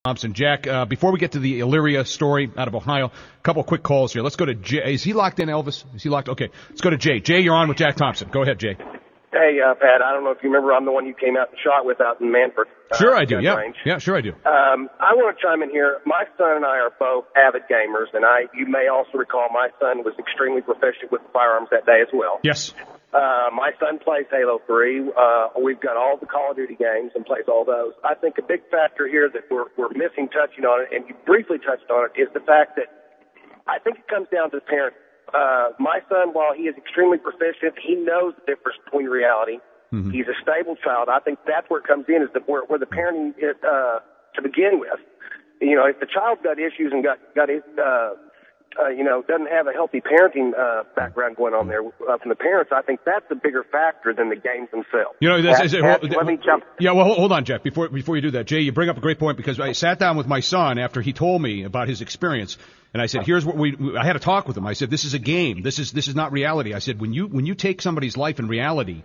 Thompson. Jack, before we get to the Illyria story out of Ohio, a couple quick calls here. Let's go to Jay. Is he locked in, Elvis? Is he locked? Okay, let's go to Jay. Jay, you're on with Jack Thompson. Go ahead, Jay. Hey, Pat, I don't know if you remember, I'm the one you came out and shot with out in Manford. Sure I do, yeah. Range. Yeah, sure I do. I want to chime in here. My son and I are both avid gamers, and you may also recall my son was extremely proficient with firearms that day as well. Yes. My son plays Halo 3. We've got all the Call of Duty games and plays all those. I think a big factor here that we're missing touching on it, and you briefly touched on it, is the fact that I think it comes down to the parents. My son, while he is extremely proficient, he knows the difference between reality. Mm-hmm. He's a stable child. I think that's where it comes in, is where the parenting is, to begin with. You know, if the child's got issues and doesn't have a healthy parenting background going on there from the parents, I think that's the bigger factor than the games themselves. You know, let me jump. Yeah, well, hold on, Jeff. Before you do that, Jay, you bring up a great point, because I sat down with my son after he told me about his experience, and I said, "Here's what I had a talk with him. I said, this is a game. This is not reality." I said, when you take somebody's life in reality,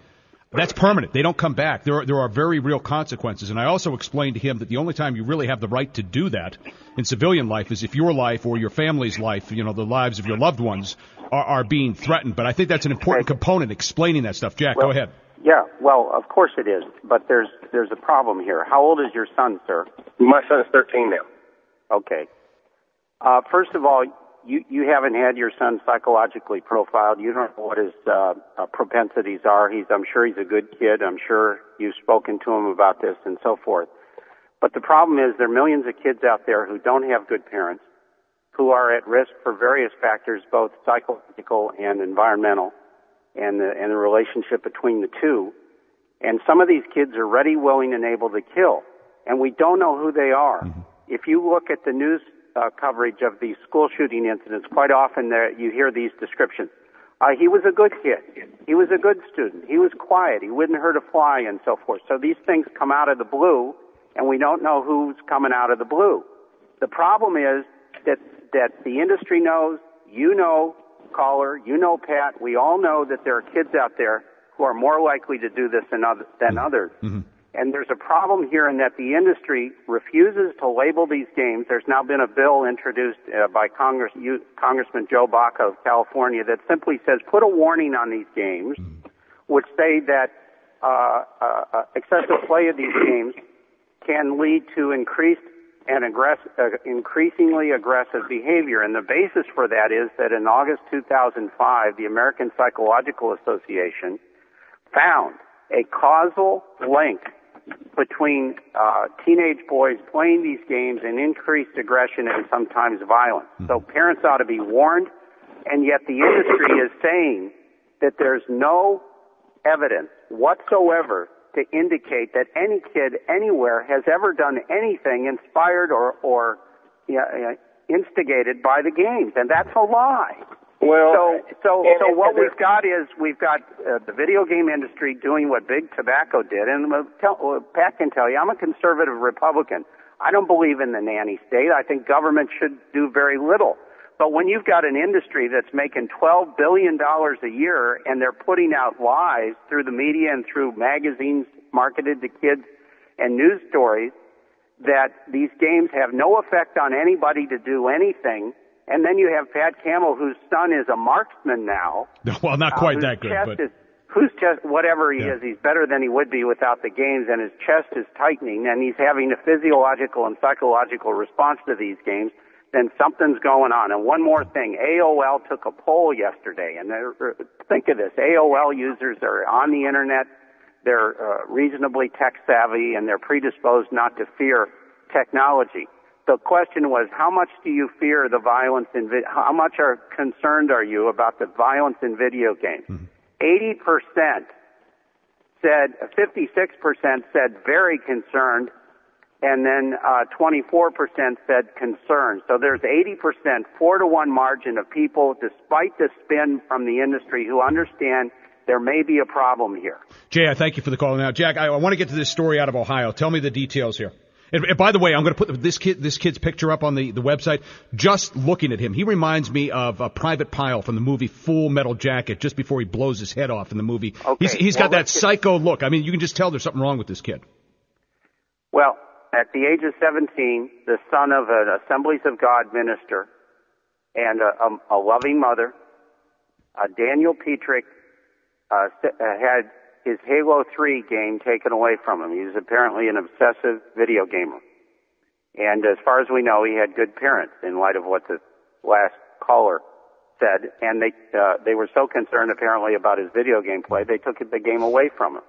that's permanent. They don't come back. There are very real consequences. And I also explained to him that the only time you really have the right to do that in civilian life is if your life or your family's life, the lives of your loved ones, are being threatened. But I think that's an important component, explaining that stuff. Jack, go ahead. Yeah, well, of course it is. But there's a problem here. How old is your son, sir? My son is 13 now. Okay. First of all, you haven't had your son psychologically profiled. You don't know what his propensities are. I'm sure he's a good kid. I'm sure you've spoken to him about this and so forth. But the problem is there are millions of kids out there who don't have good parents, who are at risk for various factors, both psychological and environmental, and the relationship between the two. And some of these kids are ready, willing, and able to kill. And we don't know who they are. Mm-hmm. If you look at the news coverage of these school shooting incidents, quite often you hear these descriptions. He was a good kid. He was a good student. He was quiet. He wouldn't hurt a fly, and so forth. So these things come out of the blue, and we don't know who's coming out of the blue. The problem is that the industry knows, caller, Pat, we all know that there are kids out there who are more likely to do this than others. Mm-hmm. And there's a problem here in that the industry refuses to label these games. There's now been a bill introduced by Congressman Joe Baca of California that simply says put a warning on these games, which say that excessive play of these games can lead to increased and increasingly aggressive behavior. And the basis for that is that in August 2005, the American Psychological Association found a causal link between teenage boys playing these games and increased aggression and sometimes violence. So parents ought to be warned, and yet the industry is saying that there's no evidence whatsoever to indicate that any kid anywhere has ever done anything inspired or instigated by the games, and that's a lie. Well, so what we've got the video game industry doing what Big Tobacco did, and Pat can tell you, I'm a conservative Republican. I don't believe in the nanny state. I think government should do very little. But when you've got an industry that's making $12 billion a year, and they're putting out lies through the media and through magazines marketed to kids and news stories that these games have no effect on anybody to do anything. And then you have Pat Campbell, whose son is a marksman now. Well, not quite that good, but whose chest, whatever he is, he's better than he would be without the games, and his chest is tightening, and he's having a physiological and psychological response to these games. Then something's going on. And one more thing, AOL took a poll yesterday, and think of this: AOL users are on the internet, they're reasonably tech savvy, and they're predisposed not to fear technology. The question was, how much do you fear the violence in how much concerned are you about the violence in video games? 80% said, 56% said very concerned, and then 24% said concerned. So there's 80%, 4-to-1 margin of people, despite the spin from the industry, who understand there may be a problem here. Jay, I thank you for the call. Now, Jack, I want to get to this story out of Ohio. Tell me the details here. And by the way, I'm going to put this kid's picture up on the website. Just looking at him, he reminds me of Private Pyle from the movie Full Metal Jacket, just before he blows his head off in the movie. Okay. He's got that psycho look. I mean, you can just tell there's something wrong with this kid. Well, at the age of 17, the son of an Assemblies of God minister and a loving mother, Daniel Petrick had his Halo 3 game taken away from him. He was apparently an obsessive video gamer. And as far as we know, he had good parents in light of what the last caller said. And they were so concerned apparently about his video game play, they took the game away from him.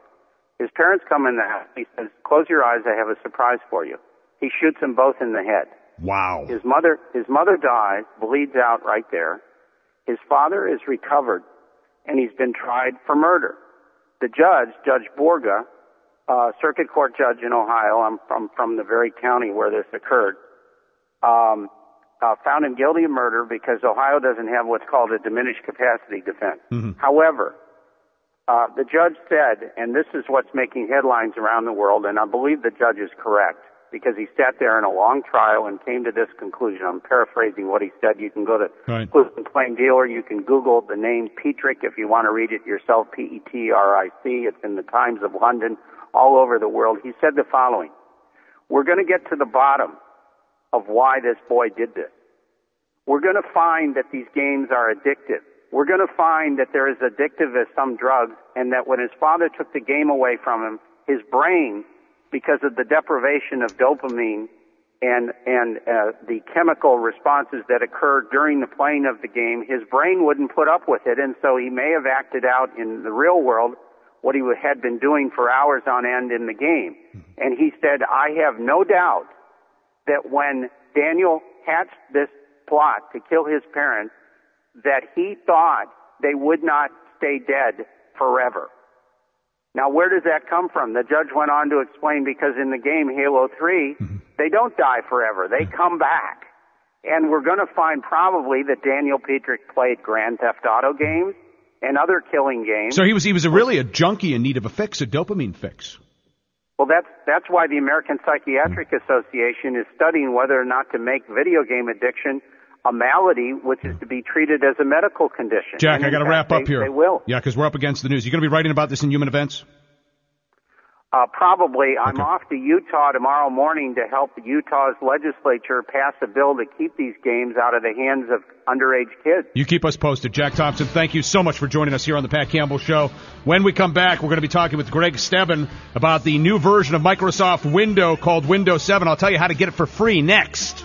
His parents come in the house. He says, "Close your eyes, I have a surprise for you." He shoots them both in the head. Wow. His mother dies, bleeds out right there. His father is recovered, and he's been tried for murder. The judge, Judge Borga, circuit court judge in Ohio, I'm from the very county where this occurred, found him guilty of murder because Ohio doesn't have what's called a diminished capacity defense. Mm-hmm. However, the judge said, and this is what's making headlines around the world, and I believe the judge is correct, because he sat there in a long trial and came to this conclusion. I'm paraphrasing what he said. You can go to Plain Dealer. You can Google the name Petrick if you want to read it yourself, P-E-T-R-I-C. It's in the Times of London, all over the world. He said the following: we're going to get to the bottom of why this boy did this. We're going to find that these games are addictive. We're going to find that they're as addictive as some drugs, and that when his father took the game away from him, his brain, because of the deprivation of dopamine and the chemical responses that occurred during the playing of the game, his brain wouldn't put up with it, and so he may have acted out in the real world what he had been doing for hours on end in the game. And he said, I have no doubt that when Daniel hatched this plot to kill his parents, that he thought they would not stay dead forever. Now, where does that come from? The judge went on to explain, because in the game Halo 3, they don't die forever. They come back. And we're going to find probably that Daniel Petrick played Grand Theft Auto games and other killing games. So he was really a junkie in need of a fix, a dopamine fix. Well, that's why the American Psychiatric Association is studying whether or not to make video game addiction a malady, which is to be treated as a medical condition. Jack, I got to wrap up here. They will. Yeah, because we're up against the news. You going to be writing about this in Human Events? Probably. I'm off to Utah tomorrow morning to help Utah's legislature pass a bill to keep these games out of the hands of underage kids. You keep us posted. Jack Thompson, thank you so much for joining us here on the Pat Campbell Show. When we come back, we're going to be talking with Greg Stebbin about the new version of Microsoft Windows called Windows 7. I'll tell you how to get it for free next.